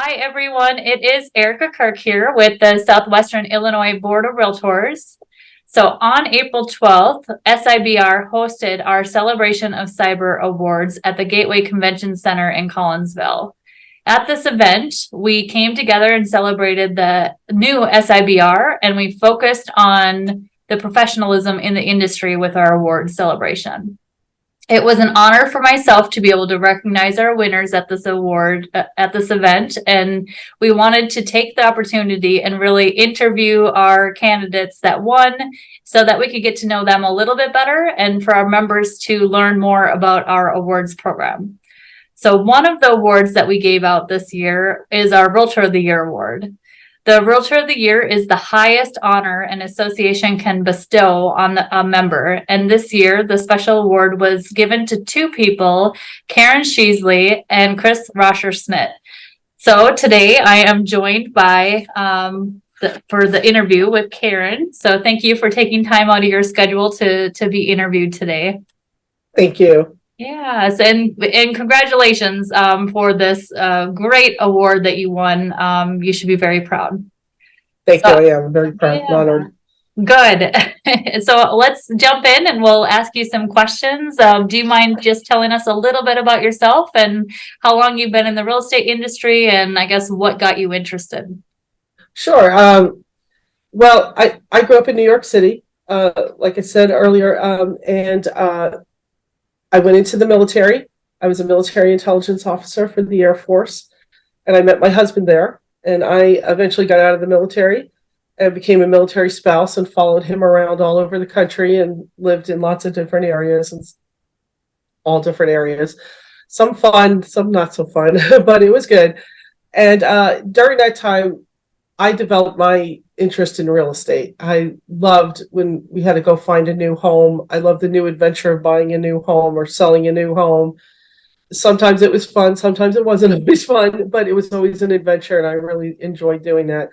Hi, everyone. It is Erica Kirk here with the Southwestern Illinois Board of Realtors. So on April 12th, SIBR hosted our Celebration of SIBR Awards at the Gateway Convention Center in Collinsville. At this event, we came together and celebrated the new SIBR, and we focused on the professionalism in the industry with our award celebration. It was an honor for myself to be able to recognize our winners at this event, and we wanted to take the opportunity and really interview our candidates that won so that we could get to know them a little bit better and for our members to learn more about our awards program. So one of the awards that we gave out this year is our Realtor of the Year award. The Realtor of the Year is the highest honor an association can bestow on a member. And this year, the special award was given to two people, Karen Sheesley and Chris Rosher-Smith. So today I am joined by for the interview with Karen. So thank you for taking time out of your schedule to be interviewed today. Thank you. Yes, and congratulations for this great award that you won. You should be very proud. Thank you. I am very proud and honored. Good. So let's jump in and we'll ask you some questions. Do you mind just telling us a little bit about yourself and how long you've been in the real estate industry and I guess what got you interested? Sure. Well, I grew up in New York City, like I said earlier, and I went into the military. I was a military intelligence officer for the Air Force, and I met my husband there. And I eventually got out of the military and became a military spouse and followed him around all over the country and lived in lots of different areas and all different areas. Some fun, some not so fun, but it was good. And during that time, I developed my interest in real estate. I loved when we had to go find a new home. I loved the new adventure of buying a new home or selling a new home. Sometimes it was fun, sometimes it wasn't always fun, but it was always an adventure, and I really enjoyed doing that.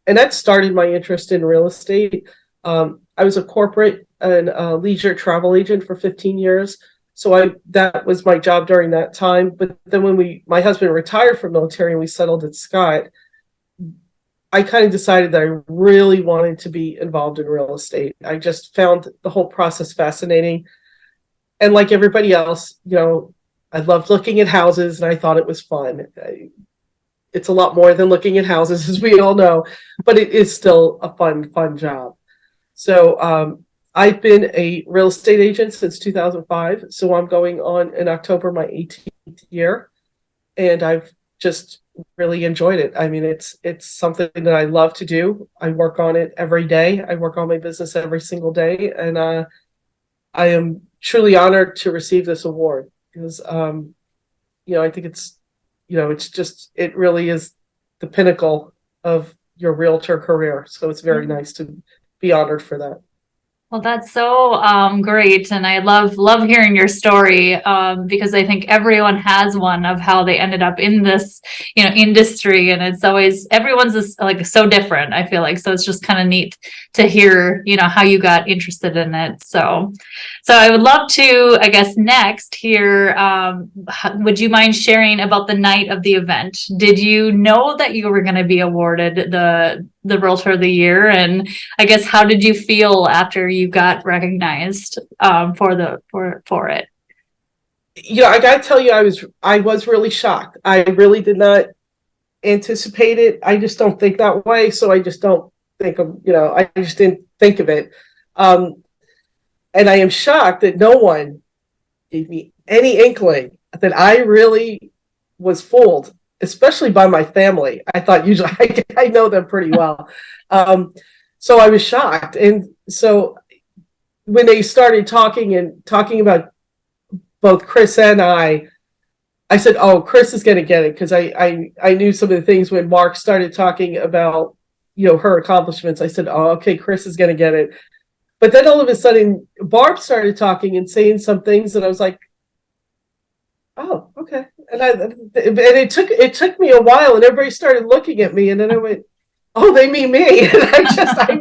And that started my interest in real estate. I was a corporate and leisure travel agent for 15 years. So that was my job during that time. But then when my husband retired from military and we settled at Scott, I kind of decided that I really wanted to be involved in real estate. I just found the whole process fascinating. And like everybody else, I loved looking at houses and I thought it was fun. It's a lot more than looking at houses, as we all know, but it is still a fun job. So I've been a real estate agent since 2005. So I'm going on in October, my 18th year. And I've just really enjoyed it. I mean, it's something that I love to do. I work on it every day. I work on my business every single day. And I am truly honored to receive this award because, I think it really is the pinnacle of your realtor career. So it's very nice to be honored for that. Well, that's so great. And I love hearing your story because I think everyone has one of how they ended up in this, industry. And it's always, everyone's so different, I feel like. So it's just kind of neat to hear, how you got interested in it. So I would love to, I guess, next hear, would you mind sharing about the night of the event? Did you know that you were going to be awarded the Realtor of the Year, and I guess how did you feel after you got recognized for it? I gotta tell you, I was really shocked. I really did not anticipate it. I just don't think that way, so I just don't think of I just didn't think of it, and I am shocked that no one gave me any inkling that I really was fooled, especially by my family. I thought usually I know them pretty well. So I was shocked. And so when they started talking about both Chris and I said, oh, Chris is going to get it. Because I knew some of the things when Mark started talking about, her accomplishments. I said, oh, okay, Chris is going to get it. But then all of a sudden, Barb started talking and saying some things that I was like, oh, okay. And it took me a while, and everybody started looking at me, and then I went, oh, they mean me. And I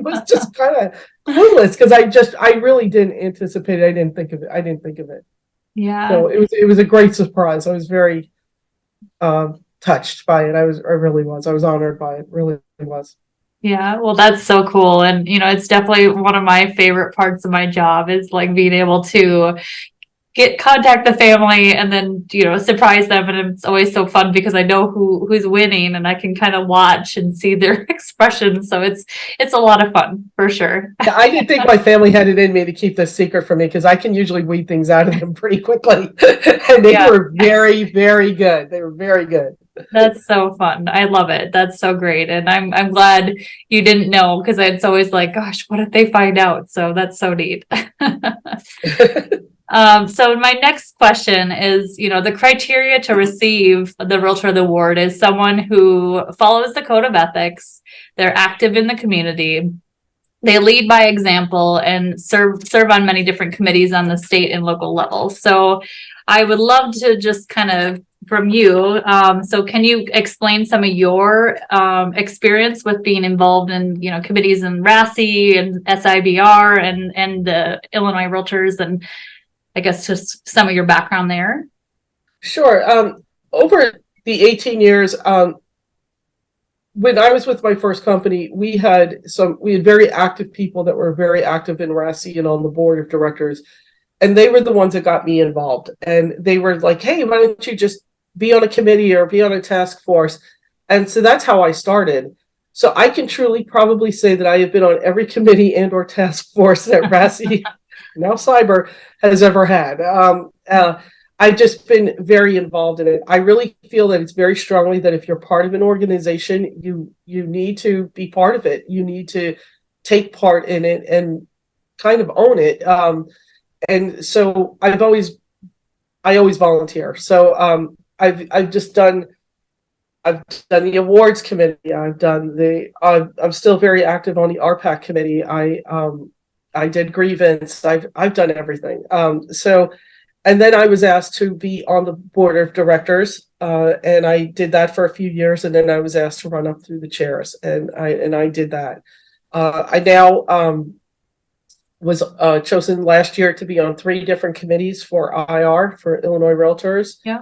was just kind of clueless because I really didn't anticipate it. I didn't think of it. Yeah. So it was a great surprise. I was very touched by it. I really was. I was honored by it. Really was. Yeah, well, that's so cool. And, it's definitely one of my favorite parts of my job is like being able to contact the family and then, surprise them. And it's always so fun because I know who's winning and I can kind of watch and see their expressions. So it's a lot of fun for sure. I didn't think my family had it in me to keep this secret from me because I can usually weed things out of them pretty quickly. And they were very, very good. They were very good. That's so fun. I love it. That's so great. And I'm glad you didn't know because it's always like, gosh, what if they find out? So that's so neat. So my next question is, the criteria to receive the Realtor of the Award is someone who follows the code of ethics, they're active in the community, they lead by example, and serve on many different committees on the state and local level. So I would love to just kind of from you. So can you explain some of your experience with being involved in, committees in RASI and SIBR and the Illinois Realtors, and I guess just some of your background there? Sure. Over the 18 years, when I was with my first company, we had very active people that were very active in RASI and on the board of directors. And they were the ones that got me involved. And they were like, hey, why don't you just be on a committee or be on a task force? And so that's how I started. So I can truly probably say that I have been on every committee and or task force that RASI, now SIBR, has ever had. I've just been very involved in it. I really feel that it's very strongly that if you're part of an organization, you need to be part of it. You need to take part in it and kind of own it. And so I always volunteer. So I've done the awards committee. I'm still very active on the RPAC committee. I did grievance. I've done everything. And then I was asked to be on the board of directors, and I did that for a few years. And then I was asked to run up through the chairs, and I did that. I now was chosen last year to be on 3 different committees for IR for Illinois Realtors. Yeah.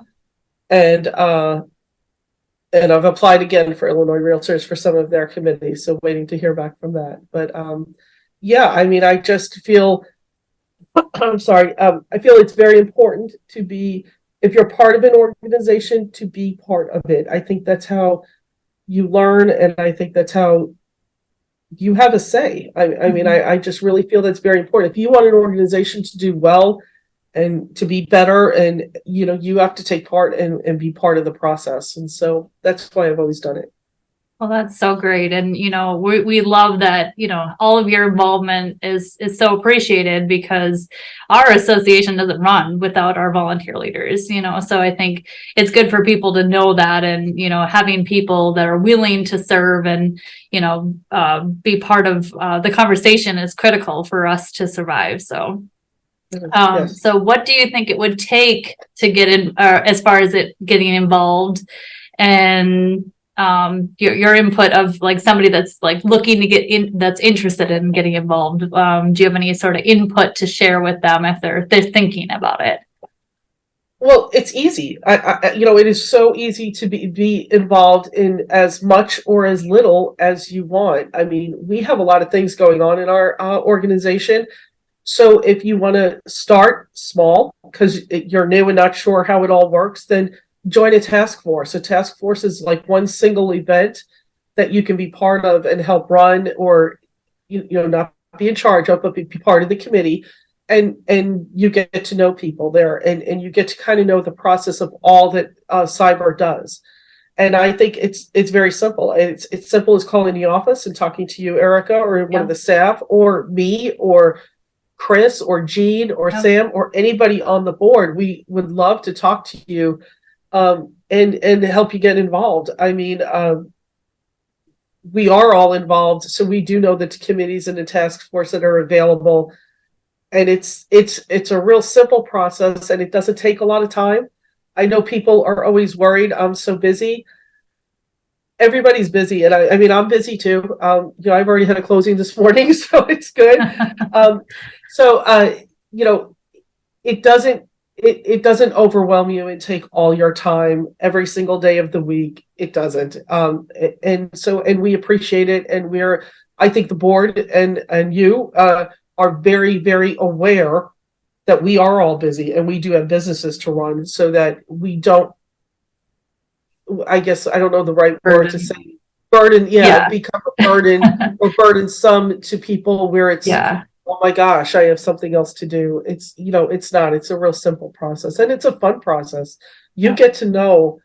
And I've applied again for Illinois Realtors for some of their committees. So waiting to hear back from that. But yeah, I mean, I just feel, I'm sorry. I feel it's very important to be, if you're part of an organization, to be part of it. I think that's how you learn. And I think that's how you have a say. I mean, I just really feel that's very important. If you want an organization to do well and to be better, and you have to take part and be part of the process. And so that's why I've always done it. Well, that's so great. And, we love that, all of your involvement is so appreciated because our association doesn't run without our volunteer leaders, so I think it's good for people to know that. And, having people that are willing to serve and, be part of the conversation is critical for us to survive. So, Yes. so what do you think it would take to get in, as far as it getting involved, and your input of like somebody that's like looking to get in, that's interested in getting involved? Do you have any sort of input to share with them if they're thinking about it? Well, it's easy. It is so easy to be involved in as much or as little as you want. I mean, we have a lot of things going on in our organization. So if you want to start small because you're new and not sure how it all works, then join a task force. A task force is like one single event that you can be part of and help run, or not be in charge of, but be part of the committee. And you get to know people there, and you get to kind of know the process of all that SIBR does. And I think it's very simple. It's simple as calling the office and talking to you, Erica, or one of the staff, or me, or Chris, or Jean, or Sam, or anybody on the board. We would love to talk to you and help you get involved. I mean, we are all involved, so we do know the committees and the task force that are available. And it's a real simple process, and it doesn't take a lot of time. I know people are always worried, I'm so busy. Everybody's busy, and I mean, I'm busy too. I've already had a closing this morning, so it's good. It it doesn't overwhelm you and take all your time every single day of the week. It doesn't. And we appreciate it. And I think the board and you are very, very aware that we are all busy and we do have businesses to run, so that we don't, I guess, I don't know the right word to say, burden, become a burden or burdensome to people where it's, oh my gosh, I have something else to do. It's not. It's a real simple process, and it's a fun process. You get to know.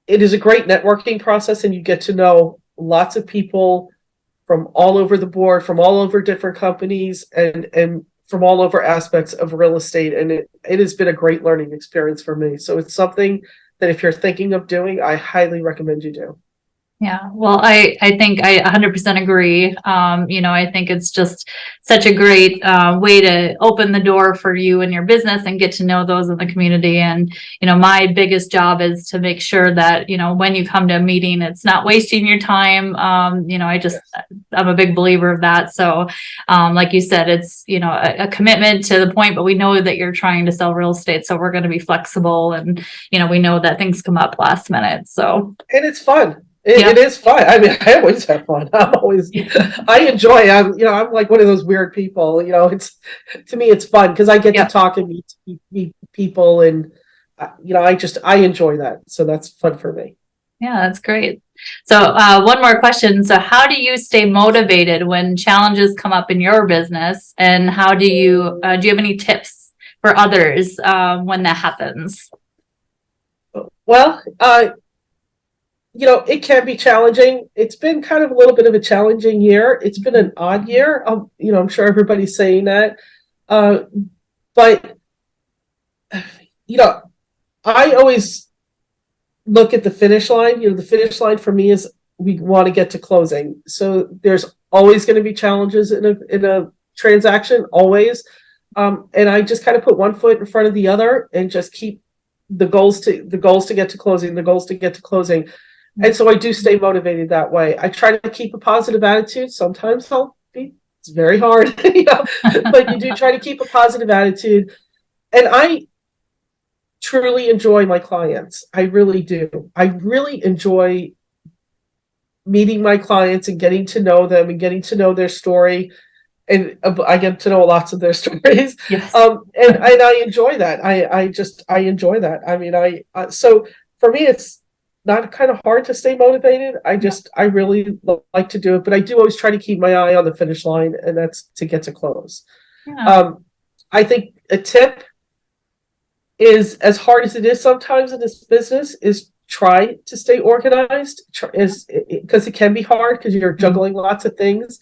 It is a great networking process, and you get to know lots of people from all over the board, from all over different companies, and from all over aspects of real estate. And it has been a great learning experience for me. So it's something that if you're thinking of doing, I highly recommend you do. Yeah, well, I think I 100% agree. I think it's just such a great way to open the door for you and your business and get to know those in the community. And, my biggest job is to make sure that, when you come to a meeting, it's not wasting your time. I'm a big believer of that. So, like you said, it's, a commitment to the point, but we know that you're trying to sell real estate. So we're going to be flexible, and, we know that things come up last minute. So, and it's fun. It is fun. I mean, I always have fun. I enjoy. I'm like one of those weird people. To me, it's fun because I get to talk and meet people, and I enjoy that. So that's fun for me. Yeah, that's great. So one more question. So how do you stay motivated when challenges come up in your business, and how do you have any tips for others when that happens? Well, it can be challenging. It's been kind of a little bit of a challenging year. It's been an odd year. I'm sure everybody's saying that. But, I always look at the finish line. The finish line for me is we want to get to closing. So there's always going to be challenges in a transaction, always. And I just kind of put one foot in front of the other and just keep the goals to get to closing. And so I do stay motivated that way. I try to keep a positive attitude. Sometimes it's very hard, but you do try to keep a positive attitude. And I truly enjoy my clients. I really do. I really enjoy meeting my clients and getting to know them and getting to know their story. And I get to know lots of their stories. Yes. And I enjoy that. I enjoy that. I mean, so for me, it's not kind of hard to stay motivated. I really like to do it, but I do always try to keep my eye on the finish line, and that's to get to close. Yeah. I think a tip is, as hard as it is sometimes in this business, is try to stay organized, because it can be hard because you're juggling lots of things.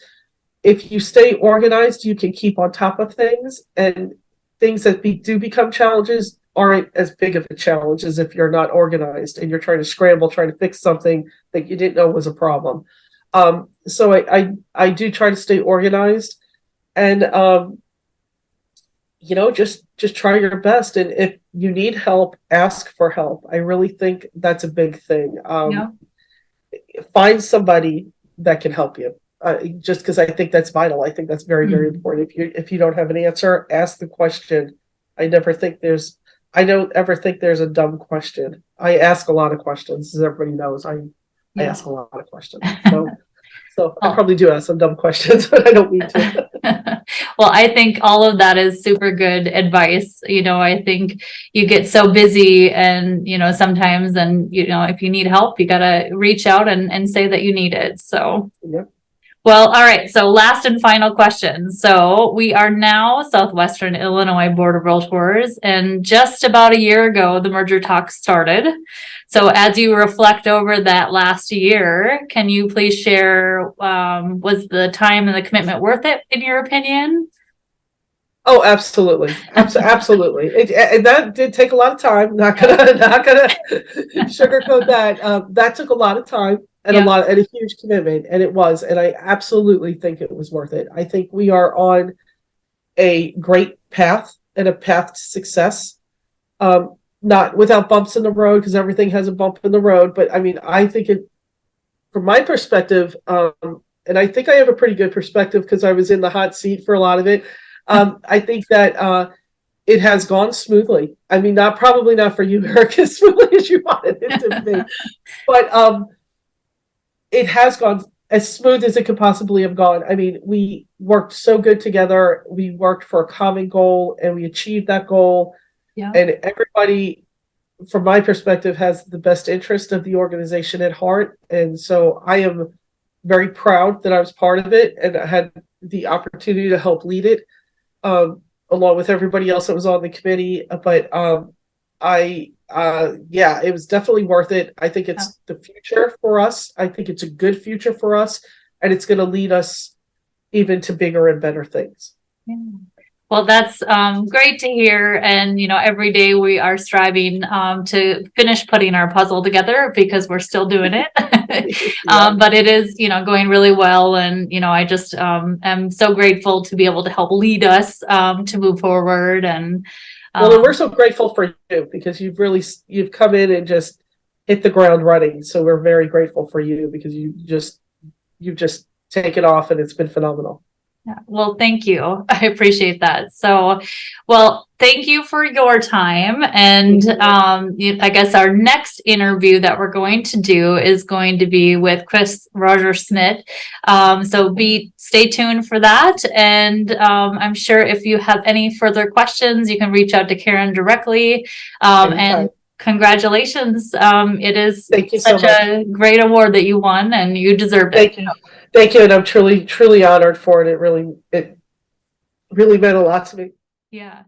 If you stay organized, you can keep on top of things, and things that do become challenges aren't as big of a challenge as if you're not organized and you're trying to scramble, trying to fix something that you didn't know was a problem. So I do try to stay organized, and just try your best. And if you need help, ask for help. I really think that's a big thing. Find somebody that can help you. Just because I think that's vital. I think that's very, very important. If you don't have an answer, ask the question. I don't ever think there's a dumb question. I ask a lot of questions, as everybody knows. I ask a lot of questions. So I probably do ask some dumb questions, but I don't mean to. Well, I think all of that is super good advice. I think you get so busy, and, sometimes, and, if you need help, you got to reach out and say that you need it. So. Yep. Well, all right. So last and final question. So we are now Southwestern Illinois Board of Realtors, and just about a year ago, the merger talks started. So as you reflect over that last year, can you please share, was the time and the commitment worth it, in your opinion? Oh, absolutely. Absolutely. That did take a lot of time. Not gonna sugarcoat that. That took a lot of time. And a huge commitment, and it was, and I absolutely think it was worth it. I think we are on a great path, and a path to success. Not without bumps in the road, because everything has a bump in the road. But I mean, I think from my perspective, and I think I have a pretty good perspective because I was in the hot seat for a lot of it. I think that it has gone smoothly. I mean, probably not for you, Eric, as smoothly as you wanted it to be, but it has gone as smooth as it could possibly have gone. I mean, we worked so good together. We worked for a common goal, and we achieved that goal. Yeah. And everybody, from my perspective, has the best interest of the organization at heart. And so I am very proud that I was part of it, and I had the opportunity to help lead it, along with everybody else that was on the committee. But yeah, it was definitely worth it. I think it's the future for us. I think it's a good future for us, and it's going to lead us even to bigger and better things. Yeah. Well, that's great to hear. And, every day we are striving to finish putting our puzzle together, because we're still doing it. But it is, going really well. And, I just am so grateful to be able to help lead us to move forward. And well, and we're so grateful for you, because you've come in and just hit the ground running. So we're very grateful for you, because you've just taken off, and it's been phenomenal. Yeah. Well, thank you. I appreciate that. So, well, thank you for your time. And I guess our next interview that we're going to do is going to be with Chris Roger-Smith. So stay tuned for that. And I'm sure if you have any further questions, you can reach out to Karen directly. And congratulations. It is such a great award that you won, and you deserved it. Thank you. Thank you. And I'm truly, truly honored for it. It really meant a lot to me. Yeah.